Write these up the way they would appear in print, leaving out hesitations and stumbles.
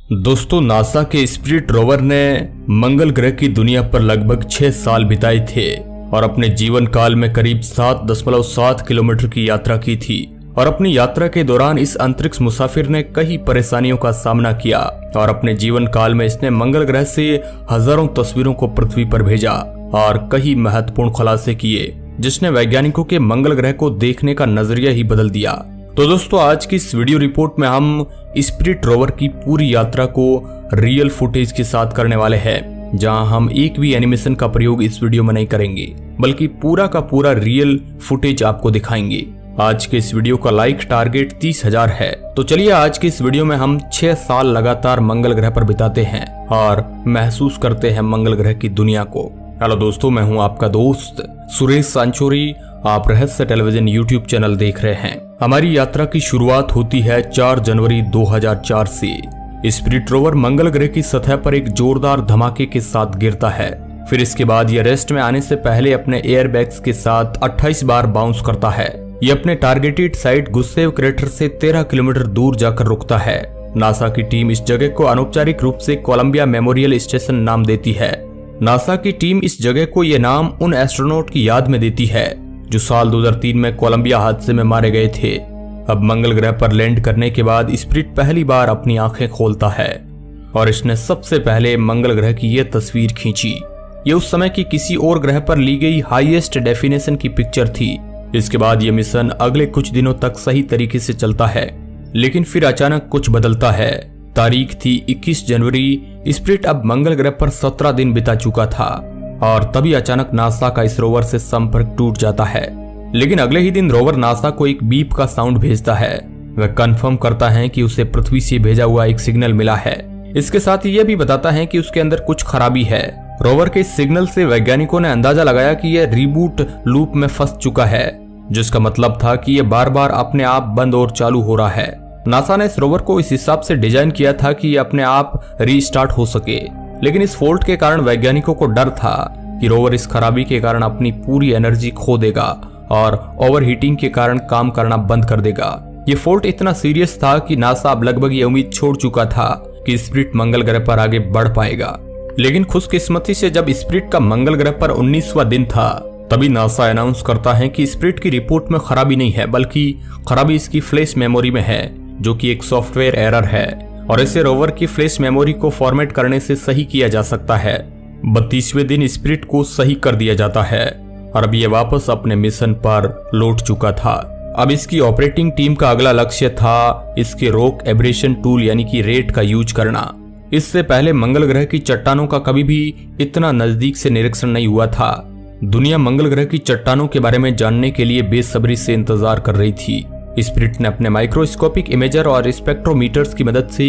दोस्तों, नासा के spirit rover ने मंगल ग्रह की दुनिया पर लगभग 6 साल बिताए थे और अपने जीवन काल में करीब 7.7 किलोमीटर की यात्रा की थी। और अपनी यात्रा के दौरान इस अंतरिक्ष मुसाफिर ने कई परेशानियों का सामना किया और अपने जीवन काल में इसने मंगल ग्रह से हजारों तस्वीरों को पृथ्वी पर भेजा और कई महत्वपूर्ण खुलासे किए, जिसने वैज्ञानिकों के मंगल ग्रह को देखने का नजरिया ही बदल दिया। तो दोस्तों, आज की इस वीडियो रिपोर्ट में हम स्पिरिट रोवर की पूरी यात्रा को रियल फुटेज के साथ करने वाले हैं, जहां हम एक भी एनिमेशन का प्रयोग इस वीडियो में नहीं करेंगे, बल्कि पूरा का पूरा रियल फुटेज आपको दिखाएंगे। आज के इस वीडियो का लाइक टारगेट 30,000 है। तो चलिए, आज के इस वीडियो में हम 6 साल लगातार मंगल ग्रह पर बिताते हैं और महसूस करते हैं मंगल ग्रह की दुनिया को। हेलो दोस्तों, मैं हूं आपका दोस्त सुरेश सांचोरी। आप रहस्य टेलीविजन यूट्यूब चैनल देख रहे हैं। हमारी यात्रा की शुरुआत होती है 4 जनवरी 2004 से। स्पिरिट रोवर मंगल ग्रह की सतह पर एक जोरदार धमाके के साथ गिरता है। फिर इसके बाद यह रेस्ट में आने से पहले अपने एयर बैग्स के साथ 28 बार बाउंस करता है। यह अपने टारगेटेड साइट गुस्सेव क्रेटर से 13 किलोमीटर दूर जाकर रुकता है। नासा की टीम इस जगह को अनौपचारिक रूप से कोलंबिया मेमोरियल स्टेशन नाम देती है। नासा की टीम इस जगह को यह नाम उन एस्ट्रोनॉट की याद में देती है जो साल 2003 में कोलंबिया हादसे में मारे गए थे। अब मंगल ग्रह पर लैंड करने के बाद स्पिरिट पहली बार अपनी आंखें खोलता है और इसने सबसे पहले मंगल ग्रह की यह तस्वीर खींची। ये उस समय की किसी और ग्रह पर ली गई हाईएस्ट डेफिनेशन की पिक्चर थी। इसके बाद यह मिशन अगले कुछ दिनों तक सही तरीके से चलता है, लेकिन फिर अचानक कुछ बदलता है। तारीख थी 21 जनवरी। स्पिरिट अब मंगल ग्रह पर 17 दिन बिता चुका था और तभी अचानक नासा का इस रोवर से संपर्क टूट जाता है। लेकिन अगले ही दिन रोवर नासा को एक बीप का साउंड भेजता है। वह कंफर्म करता है कि उसे पृथ्वी से भेजा हुआ एक सिग्नल मिला है। इसके साथ ही यह भी बताता है कि उसके अंदर कुछ खराबी है। रोवर के इस सिग्नल से वैज्ञानिकों ने अंदाजा लगाया कि यह रिबूट लूप में फंस चुका है, जिसका मतलब था कि यह बार बार अपने आप बंद और चालू हो रहा है। नासा ने इस रोवर को इस हिसाब से डिजाइन किया था कि यह अपने आप रीस्टार्ट हो सके, लेकिन इस फॉल्ट के कारण वैज्ञानिकों को डर था कि रोवर इस खराबी के कारण अपनी पूरी एनर्जी खो देगा और ओवरहीटिंग के कारण काम करना बंद कर देगा। ये फॉल्ट इतना सीरियस था कि नासा अब लगभग ये उम्मीद छोड़ चुका था कि स्पिरिट मंगल ग्रह पर आगे बढ़ पाएगा। लेकिन खुशकिस्मती से जब स्पिरिट का मंगल ग्रह पर 19वां दिन था, तभी नासा अनाउंस करता है कि स्पिरिट की रिपोर्ट में खराबी नहीं है, बल्कि खराबी इसकी फ्लैश मेमोरी में है, जो कि एक सॉफ्टवेयर एरर है और इसे रोवर की फ्लैश मेमोरी को फॉर्मेट करने से सही किया जा सकता है। 32वें दिन स्पिरिट को सही कर दिया जाता है और अब ये वापस अपने मिशन पर लौट चुका था। अब इसकी ऑपरेटिंग टीम का अगला लक्ष्य था इसके रॉक एब्रेशन टूल यानी कि रेट का यूज करना। इससे पहले मंगल ग्रह की चट्टानों का कभी भी इतना नजदीक से निरीक्षण नहीं हुआ था। दुनिया मंगल ग्रह की चट्टानों के बारे में जानने के लिए बेसब्री से इंतजार कर रही थी। स्पिरिट ने अपने माइक्रोस्कोपिक इमेजर और स्पेक्ट्रोमीटर्स की मदद से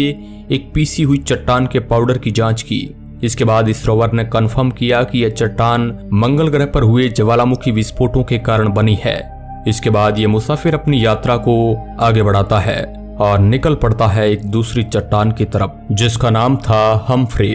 एक पीसी हुई चट्टान के पाउडर की जांच की। इसके बाद इस रोवर ने कंफर्म किया कि यह चट्टान मंगल ग्रह पर हुए ज्वालामुखी विस्फोटों के कारण बनी है। इसके बाद यह मुसाफिर अपनी यात्रा को आगे बढ़ाता है और निकल पड़ता है एक दूसरी चट्टान की तरफ, जिसका नाम था हम्फ्रे।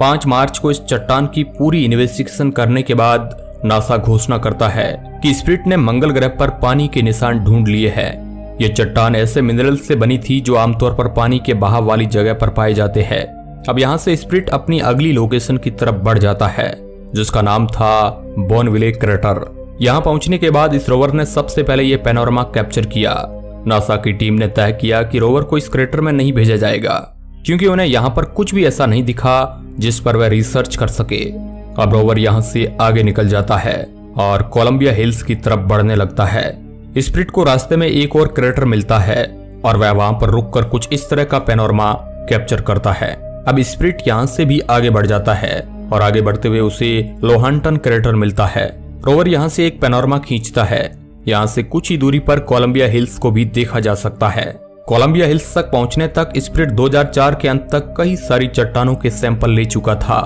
5 मार्च को इस चट्टान की पूरी इन्वेस्टिगेशन करने के बाद नासा घोषणा करता है कि स्पिरिट ने मंगल ग्रह पर पानी के निशान ढूंढ लिए हैं। यह चट्टान ऐसे मिनरल से बनी थी जो आमतौर पर पानी के बहाव वाली जगह पर पाए जाते हैं। अब यहाँ से स्पिरिट अपनी अगली लोकेशन की तरफ बढ़ जाता है, जिसका नाम था बोनविले क्रेटर। यहाँ पहुंचने के बाद इस रोवर ने सबसे पहले यह पैनोरामा कैप्चर किया। नासा की टीम ने तय किया कि रोवर को इस क्रेटर में नहीं भेजा जाएगा, क्योंकि उन्हें यहाँ पर कुछ भी ऐसा नहीं दिखा जिस पर वह रिसर्च कर सके। अब रोवर यहाँ से आगे निकल जाता है और कोलंबिया हिल्स की तरफ बढ़ने लगता है। स्पिरिट को रास्ते में एक और क्रेटर मिलता है और वह वहां पर रुककर कुछ इस तरह का पैनोरामा कैप्चर करता है। अब स्पिरिट यहाँ से भी आगे बढ़ जाता है और आगे बढ़ते हुए उसे लोहांटन क्रेटर मिलता है। रोवर यहाँ से एक पैनोरामा खींचता है। यहाँ से कुछ ही दूरी पर कोलंबिया हिल्स को भी देखा जा सकता है। कोलंबिया हिल्स तक पहुंचने तक स्पिरिट 2004 के अंत तक कई सारी चट्टानों के सैंपल ले चुका था।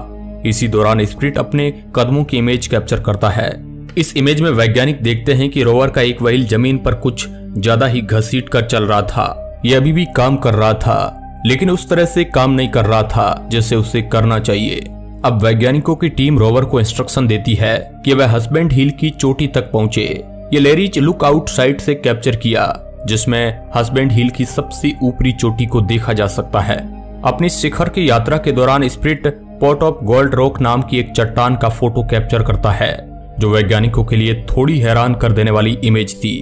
इसी दौरान स्पिरिट अपने कदमों की इमेज कैप्चर करता है। इस इमेज में वैज्ञानिक देखते हैं कि रोवर का एक व्हील जमीन पर कुछ ज्यादा ही घसीट कर चल रहा था। यह अभी भी काम कर रहा था, लेकिन उस तरह से काम नहीं कर रहा था जैसे उसे करना चाहिए। अब वैज्ञानिकों की टीम रोवर को इंस्ट्रक्शन देती है कि वह हस्बैंड हिल की चोटी तक पहुंचे। ये लेरिच लुक आउट साइट से कैप्चर किया, जिसमें हस्बैंड हिल की सबसे ऊपरी चोटी को देखा जा सकता है। अपनी शिखर की यात्रा के दौरान spirit port of gold rock नाम की एक चट्टान का फोटो कैप्चर करता है, जो वैज्ञानिकों के लिए थोड़ी हैरान कर देने वाली इमेज थी।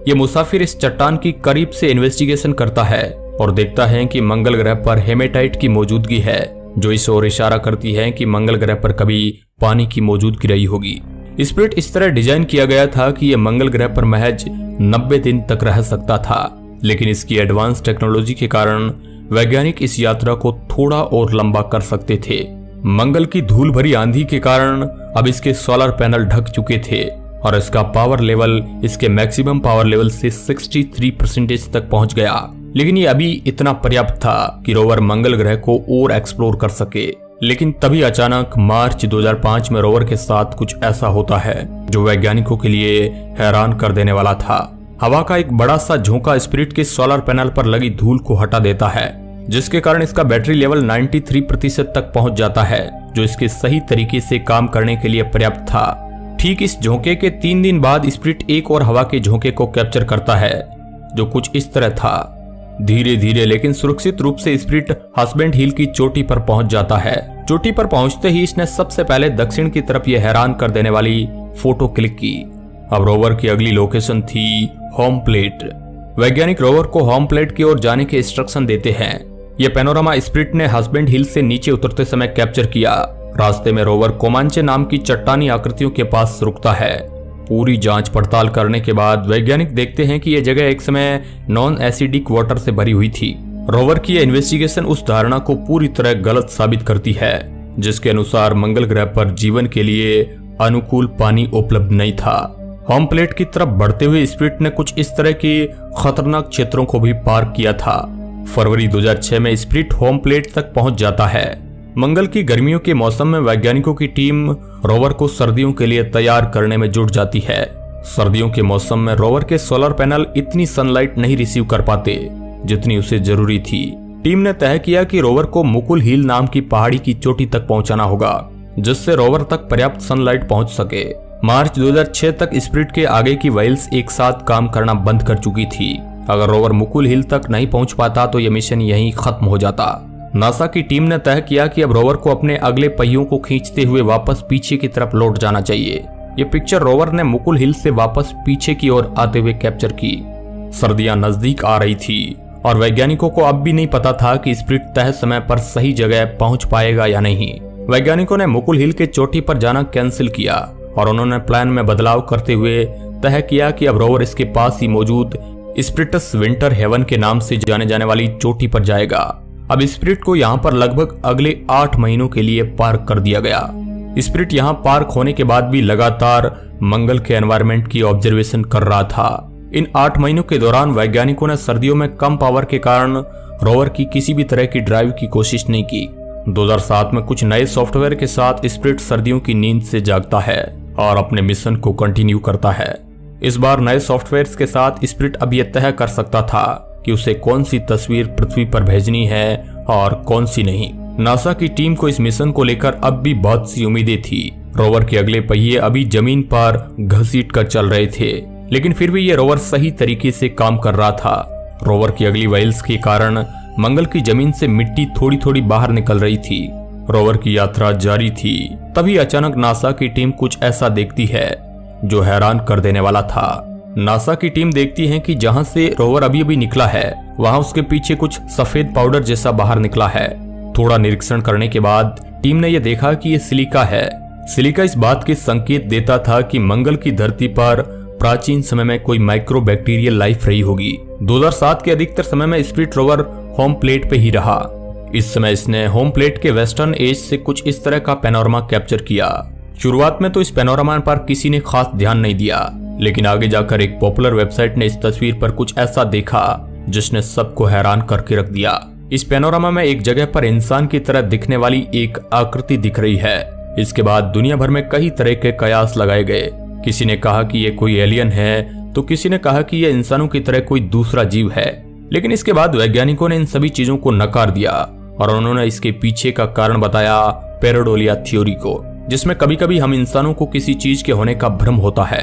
ये मुसाफिर इस चट्टान की करीब से इन्वेस्टिगेशन करता है और देखता है कि मंगल ग्रह पर हेमेटाइट की मौजूदगी है, जो इस ओर इशारा करती है कि मंगल ग्रह पर कभी पानी की मौजूदगी रही होगी। स्पिरिट इस तरह डिजाइन किया गया था कि यह मंगल ग्रह पर महज 90 दिन तक रह सकता था, लेकिन इसकी एडवांस टेक्नोलॉजी के कारण वैज्ञानिक इस यात्रा को थोड़ा और लंबा कर सकते थे। मंगल की धूल भरी आंधी के कारण अब इसके सोलर पैनल ढक चुके थे और इसका पावर लेवल इसके मैक्सिमम पावर लेवल से 63% तक पहुंच गया, लेकिन ये अभी इतना पर्याप्त था कि रोवर मंगल ग्रह को और एक्सप्लोर कर सके। लेकिन तभी अचानक मार्च 2005 में रोवर के साथ कुछ ऐसा होता है जो वैज्ञानिकों के लिए हैरान कर देने वाला था। हवा का एक बड़ा सा झोंका स्पिरिट के सोलर पैनल पर लगी धूल को हटा देता है, जिसके कारण इसका बैटरी लेवल 93% तक पहुंच जाता है, जो इसके सही तरीके से काम करने के लिए पर्याप्त था। ठीक इस झोंके के 3 दिन बाद स्पिरिट एक और हवा के झोंके को कैप्चर करता है, जो कुछ इस तरह था। धीरे धीरे लेकिन सुरक्षित रूप से स्पिरिट हस्बैंड हिल की चोटी पर पहुंच जाता है। चोटी पर पहुंचते ही इसने सबसे पहले दक्षिण की तरफ यह हैरान कर देने वाली फोटो क्लिक की। अब रोवर की अगली लोकेशन थी होम प्लेट। वैज्ञानिक रोवर को होम प्लेट की ओर जाने के इंस्ट्रक्शन देते हैं। यह पैनोरामा स्पिरिट ने हस्बैंड हिल से नीचे उतरते समय कैप्चर किया। रास्ते में रोवर कोमांचे नाम की चट्टानी आकृतियों के पास रुकता है। पूरी जांच पड़ताल करने के बाद वैज्ञानिक देखते हैं कि यह जगह एक समय नॉन एसिडिक वाटर से भरी हुई थी। रोवर की यह इन्वेस्टिगेशन उस धारणा को पूरी तरह गलत साबित करती है, जिसके अनुसार मंगल ग्रह पर जीवन के लिए अनुकूल पानी उपलब्ध नहीं था। होम प्लेट की तरफ बढ़ते हुए स्पिरिट ने कुछ इस तरह के खतरनाक क्षेत्रों को भी पार किया था। फरवरी 2006 में स्पिरिट होम प्लेट तक पहुंच जाता है। मंगल की गर्मियों के मौसम में वैज्ञानिकों की टीम रोवर को सर्दियों के लिए तैयार करने में जुट जाती है। सर्दियों के मौसम में रोवर के सोलर पैनल इतनी सनलाइट नहीं रिसीव कर पाते जितनी उसे जरूरी थी। टीम ने तय किया कि रोवर को मुकुल हिल नाम की पहाड़ी की चोटी तक पहुंचाना होगा, जिससे रोवर तक पर्याप्त सनलाइट पहुंच सके। मार्च 2006 तक स्पिरिट के आगे की व्हील्स एक साथ काम करना बंद कर चुकी थी। अगर रोवर मुकुल हिल तक नहीं पहुंच पाता तो यह मिशन यहीं खत्म हो जाता। नासा की टीम ने तय किया कि अब रोवर को अपने अगले पहियों को खींचते हुए वापस पीछे की तरफ लौट जाना चाहिए। ये पिक्चर रोवर ने मुकुल हिल से वापस पीछे की ओर आते हुए कैप्चर की। सर्दियां नजदीक आ रही थी और वैज्ञानिकों को अब भी नहीं पता था कि स्पिरिट तय समय पर सही जगह पहुंच पाएगा या नहीं। वैज्ञानिकों ने मुकुल हिल के चोटी पर जाना कैंसिल किया और उन्होंने प्लान में बदलाव करते हुए तय किया कि अब रोवर इसके पास ही मौजूद स्पिरिटस विंटर हेवन के नाम से जाने जाने वाली चोटी पर जाएगा। अब स्पिरिट को यहाँ पर लगभग अगले 8 महीनों के लिए पार्क कर दिया गया। स्पिरिट यहाँ पार्क होने के बाद भी लगातार मंगल के एनवायरनमेंट की ऑब्जर्वेशन कर रहा था। इन 8 महीनों के दौरान वैज्ञानिकों ने सर्दियों में कम पावर के कारण रोवर की किसी भी तरह की ड्राइव की कोशिश नहीं की। 2007 में कुछ नए सॉफ्टवेयर के साथ स्पिरिट सर्दियों की नींद से जागता है और अपने मिशन को कंटिन्यू करता है। इस बार नए सॉफ्टवेयर के साथ स्पिरिट अब यह तय कर सकता था कि उसे कौन सी तस्वीर पृथ्वी पर भेजनी है और कौन सी नहीं। नासा की टीम को इस मिशन को लेकर अब भी बहुत सी उम्मीदें थी। रोवर के अगले पहिए अभी जमीन पर घसीट कर चल रहे थे, लेकिन फिर भी ये रोवर सही तरीके से काम कर रहा था। रोवर की अगली व्हील्स के कारण मंगल की जमीन से मिट्टी थोड़ी थोड़ी बाहर निकल रही थी। रोवर की यात्रा जारी थी। तभी अचानक नासा की टीम कुछ ऐसा देखती है जो हैरान कर देने वाला था। नासा की टीम देखती है कि जहां से रोवर अभी अभी निकला है वहां उसके पीछे कुछ सफेद पाउडर जैसा बाहर निकला है। थोड़ा निरीक्षण करने के बाद टीम ने यह देखा कि यह सिलिका है। सिलिका इस बात के संकेत देता था कि मंगल की धरती पर प्राचीन समय में कोई माइक्रोबैक्टीरियल लाइफ रही होगी। 2007 के अधिकतर समय में स्पिरिट रोवर होम प्लेट पे ही रहा। इस समय इसने होम प्लेट के वेस्टर्न एज से कुछ इस तरह का पैनोरामा कैप्चर किया। शुरुआत में तो इस पैनोरामा पर किसी ने खास ध्यान नहीं दिया, लेकिन आगे जाकर एक पॉपुलर वेबसाइट ने इस तस्वीर पर कुछ ऐसा देखा जिसने सबको हैरान करके रख दिया। इस पैनोरामा में एक जगह पर इंसान की तरह दिखने वाली एक आकृति दिख रही है। इसके बाद दुनिया भर में कई तरह के कयास लगाए गए। किसी ने कहा कि ये कोई एलियन है तो किसी ने कहा कि ये इंसानों की तरह कोई दूसरा जीव है, लेकिन इसके बाद वैज्ञानिकों ने इन सभी चीजों को नकार दिया और उन्होंने इसके पीछे का कारण बताया पैराडोलिया थ्योरी को, जिसमें कभी कभी हम इंसानों को किसी चीज के होने का भ्रम होता है।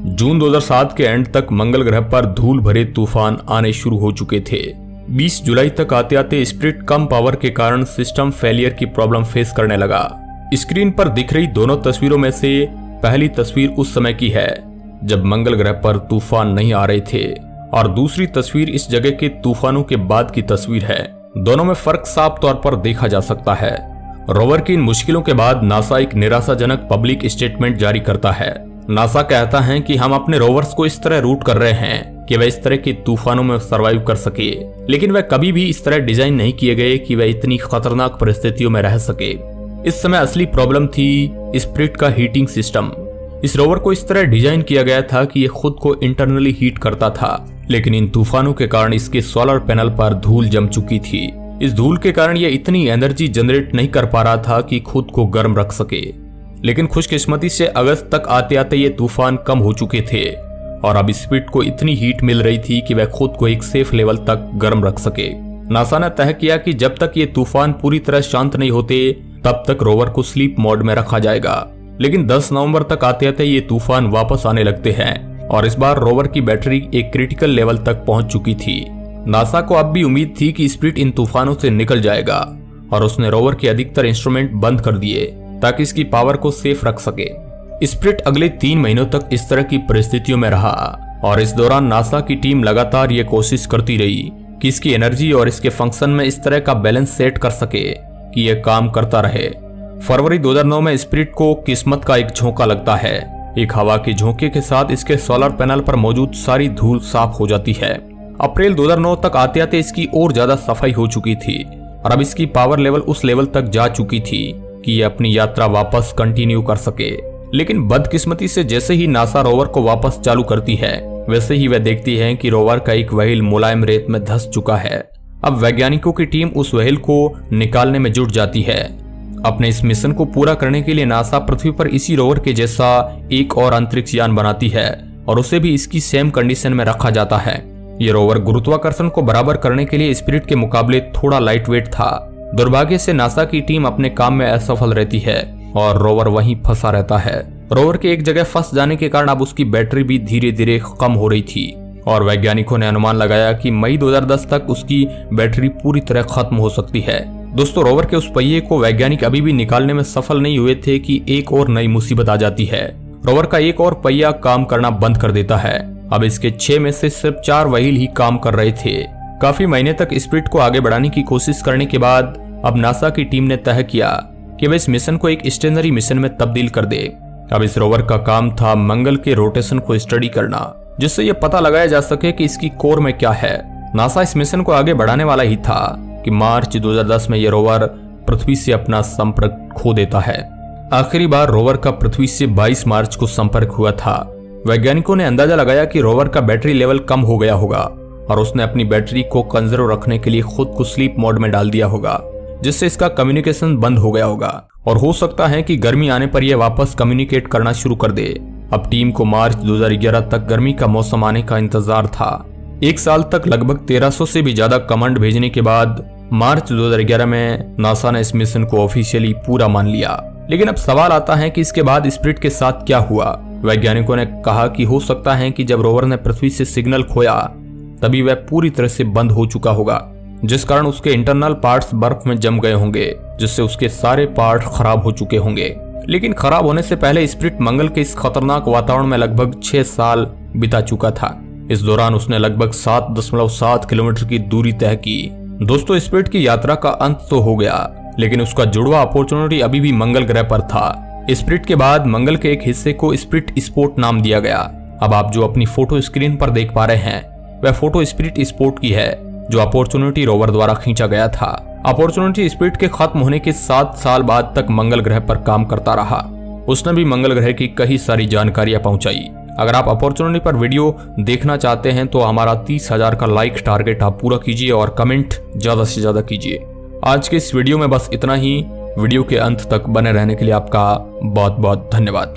जून 2007 के एंड तक मंगल ग्रह पर धूल भरे तूफान आने शुरू हो चुके थे। 20 जुलाई तक आते आते स्पिरिट कम पावर के कारण सिस्टम फेलियर की प्रॉब्लम फेस करने लगा। स्क्रीन पर दिख रही दोनों तस्वीरों में से पहली तस्वीर उस समय की है जब मंगल ग्रह पर तूफान नहीं आ रहे थे और दूसरी तस्वीर इस जगह के तूफानों के बाद की तस्वीर है। दोनों में फर्क साफ तौर पर देखा जा सकता है। रोवर की इन मुश्किलों के बाद नासा एक निराशाजनक पब्लिक स्टेटमेंट जारी करता है। नासा कहता है कि हम अपने रोवर्स को इस तरह रूट कर रहे हैं कि वह इस तरह के तूफानों में सरवाइव कर सके, लेकिन वह कभी भी इस तरह डिजाइन नहीं किए गए कि वह इतनी खतरनाक परिस्थितियों में रह सके। इस समय असली प्रॉब्लम थी स्पिरिट का हीटिंग सिस्टम। इस रोवर को इस तरह डिजाइन किया गया था कि यह खुद को इंटरनली हीट करता था, लेकिन इन तूफानों के कारण इसके सोलर पैनल पर धूल जम चुकी थी। इस धूल के कारण यह इतनी एनर्जी जनरेट नहीं कर पा रहा था कि खुद को गर्म रख सके। लेकिन खुशकिस्मती से अगस्त तक आते आते ये तूफान कम हो चुके थे और अब स्पिरिट को इतनी हीट मिल रही थी कि वह खुद को एक सेफ लेवल तक गर्म रख सके। नासा ने तय किया कि जब तक ये तूफान पूरी तरह शांत नहीं होते तब तक रोवर को स्लीप मोड में रखा जाएगा। लेकिन 10 नवंबर तक आते आते ये तूफान वापस आने लगते हैं और इस बार रोवर की बैटरी एक क्रिटिकल लेवल तक पहुंच चुकी थी। नासा को अब भी उम्मीद थी कि स्पिरिट इन तूफानों से निकल जाएगा और उसने रोवर के अधिकतर इंस्ट्रूमेंट बंद कर दिए ताकि इसकी पावर को सेफ रख सके। स्पिरिट अगले 3 महीनों तक इस तरह की परिस्थितियों में रहा और इस दौरान नासा की टीम लगातार ये कोशिश करती रही कि इसकी एनर्जी और इसके फंक्शन में इस तरह का बैलेंस सेट कर सके कि यह काम करता रहे। फरवरी 2009 में स्पिरिट को किस्मत का एक झोंका लगता है। एक हवा के झोंके के साथ इसके सोलर पैनल पर मौजूद सारी धूल साफ हो जाती है। अप्रैल 2009 तक आते आते इसकी और ज्यादा सफाई हो चुकी थी और अब इसकी पावर लेवल उस लेवल तक जा चुकी थी कि यह अपनी यात्रा वापस कंटिन्यू कर सके। लेकिन बदकिस्मती से जैसे ही नासा रोवर को वापस चालू करती है वैसे ही वह देखती है कि रोवर का एक व्हील मुलायम रेत में धंस चुका है। अब वैज्ञानिकों की टीम उस व्हील को निकालने में जुट जाती है। अपने इस मिशन को पूरा करने के लिए नासा पृथ्वी पर इसी रोवर के जैसा एक और अंतरिक्ष यान बनाती है और उसे भी इसकी सेम कंडीशन में रखा जाता है। ये रोवर गुरुत्वाकर्षण को बराबर करने के लिए स्पिरिट के मुकाबले थोड़ा लाइट वेट था। दुर्भाग्य से नासा की टीम अपने काम में असफल रहती है और रोवर वहीं फंसा रहता है। रोवर के एक जगह फंस जाने के कारण अब उसकी बैटरी भी धीरे धीरे कम हो रही थी और वैज्ञानिकों ने अनुमान लगाया कि मई 2010 तक उसकी बैटरी पूरी तरह खत्म हो सकती है। दोस्तों, रोवर के उस पहिए को वैज्ञानिक अभी भी निकालने में सफल नहीं हुए थे कि एक और नई मुसीबत आ जाती है। रोवर का एक और पहिया काम करना बंद कर देता है। अब इसके 6 में से सिर्फ 4 व्हील ही काम कर रहे थे। काफी महीने तक स्पिरिट को आगे बढ़ाने की कोशिश करने के बाद अब नासा की टीम ने तय किया कि वह इस मिशन को एक स्टेशनरी मिशन में तब्दील कर दे। अब इस रोवर का काम था मंगल के रोटेशन को स्टडी करना, जिससे यह पता लगाया जा सके कि इसकी कोर में क्या है। नासा इस मिशन को आगे बढ़ाने वाला ही था कि मार्च 2010 में यह रोवर पृथ्वी से अपना संपर्क खो देता है। आखिरी बार रोवर का पृथ्वी से 22 मार्च को संपर्क हुआ था। वैज्ञानिकों ने अंदाजा लगाया कि रोवर का बैटरी लेवल कम हो गया होगा और उसने अपनी बैटरी को कंजर्व रखने के लिए खुद को स्लीप मोड में डाल दिया होगा, जिससे इसका कम्युनिकेशन बंद हो गया होगा और हो सकता है कि गर्मी आने पर यह वापस कम्युनिकेट करना शुरू कर दे। अब टीम को मार्च 2011 तक गर्मी का मौसम आने का इंतजार था। 1 साल तक लगभग 1300 से भी ज्यादा कमांड भेजने के बाद मार्च 2011 में नासा ने इस मिशन को ऑफिशियली पूरा मान लिया। लेकिन अब सवाल आता है कि इसके बाद स्पिरिट के साथ क्या हुआ। वैज्ञानिकों ने कहा कि हो सकता है कि जब रोवर ने पृथ्वी से सिग्नल खोया तभी वह पूरी तरह से बंद हो चुका होगा, जिस कारण उसके इंटरनल पार्ट्स बर्फ में जम गए होंगे, जिससे उसके सारे पार्ट खराब हो चुके होंगे। लेकिन खराब होने से पहले स्पिरिट मंगल के इस खतरनाक वातावरण में लगभग 6 साल बिता चुका था। इस दौरान उसने लगभग 7.7 किलोमीटर की दूरी तय की। दोस्तों, स्पिरिट की यात्रा का अंत तो हो गया, लेकिन उसका जुड़वा अपॉर्चुनिटी अभी भी मंगल ग्रह पर था। स्पिरिट के बाद मंगल के एक हिस्से को स्पिरिट स्पोर्ट नाम दिया गया। अब आप जो अपनी फोटो स्क्रीन पर देख पा रहे हैं वह फोटो स्पिरिट स्पोर्ट की है, जो अपॉर्चुनिटी रोवर द्वारा खींचा गया था। अपॉर्चुनिटी स्पिरिट के खत्म होने के 7 साल बाद तक मंगल ग्रह पर काम करता रहा। उसने भी मंगल ग्रह की कई सारी जानकारियां पहुंचाई। अगर आप अपॉर्चुनिटी पर वीडियो देखना चाहते हैं तो हमारा 30,000 का लाइक टारगेट आप पूरा कीजिए और कमेंट ज्यादा से ज्यादा कीजिए। आज के इस वीडियो में बस इतना ही। वीडियो के अंत तक बने रहने के लिए आपका बहुत बहुत धन्यवाद।